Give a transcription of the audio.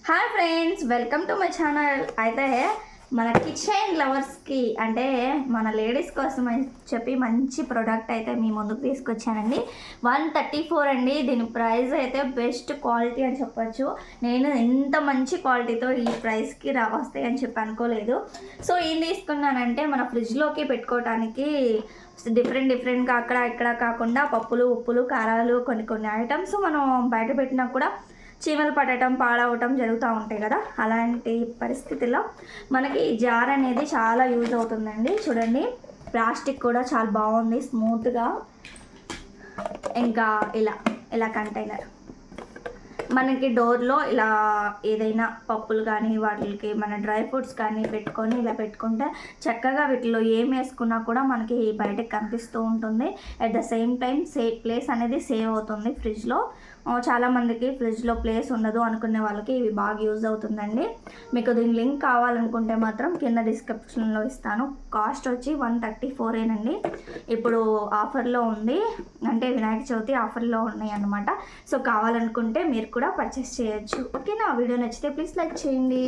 Hi friends, welcome to my channel. అయితే మన kitchen లవర్స్కి అంటే మన లేడీస్ కోసం అని చెప్పి మంచి ప్రోడక్ట్ అయితే మీ ముందుకు తీసుకొచ్చానండి. 134 అండి. దీని ప్రైస్ అయితే బెస్ట్ క్వాలిటీ అని చెప్పొచ్చు. నేను ఎంత మంచి క్వాలిటీతో ఈ ప్రైస్కి వస్తాయి అని చెప్పి అనుకోలేదు. సో ఏం తీసుకున్నానంటే మన ఫ్రిడ్జ్లోకి పెట్టుకోవడానికి డిఫరెంట్గా అక్కడ ఇక్కడ కాకుండా పప్పులు, ఉప్పులు, కారాలు కొన్ని ఐటమ్స్ మనం బయట పెట్టినా కూడా చీమలు పట్టడం, పాడవటం జరుగుతూ ఉంటాయి కదా. అలాంటి పరిస్థితిలో మనకి ఈ జార్ అనేది చాలా యూజ్ అవుతుందండి. చూడండి, ప్లాస్టిక్ కూడా చాలా బాగుంది, స్మూత్గా. ఇంకా ఇలా కంటైనర్ మనకి డోర్లో ఇలా ఏదైనా పప్పులు కానీ వాటికి మన డ్రై ఫ్రూట్స్ కానీ పెట్టుకొని ఇలా పెట్టుకుంటే చక్కగా వీటిలో ఏం వేసుకున్నా కూడా మనకి బయటకు కనిపిస్తూ ఉంటుంది. At the same time place అనేది సేవ్ అవుతుంది ఫ్రిడ్జ్లో. చాలామందికి ఫ్రిడ్జ్లో ప్లేస్ ఉండదు అనుకునే వాళ్ళకి ఇవి బాగా యూజ్ అవుతుందండి. మీకు దీని లింక్ కావాలనుకుంటే మాత్రం కింద డిస్క్రిప్షన్లో ఇస్తాను. కాస్ట్ వచ్చి 134 ఇప్పుడు ఆఫర్లో ఉంది, అంటే వినాయక చవితి ఆఫర్లో ఉన్నాయి అన్నమాట. సో కావాలనుకుంటే మీరు కూడా పర్చేస్ చేయొచ్చు. ఓకేనా? వీడియో నచ్చితే ప్లీజ్ లైక్ చేయండి.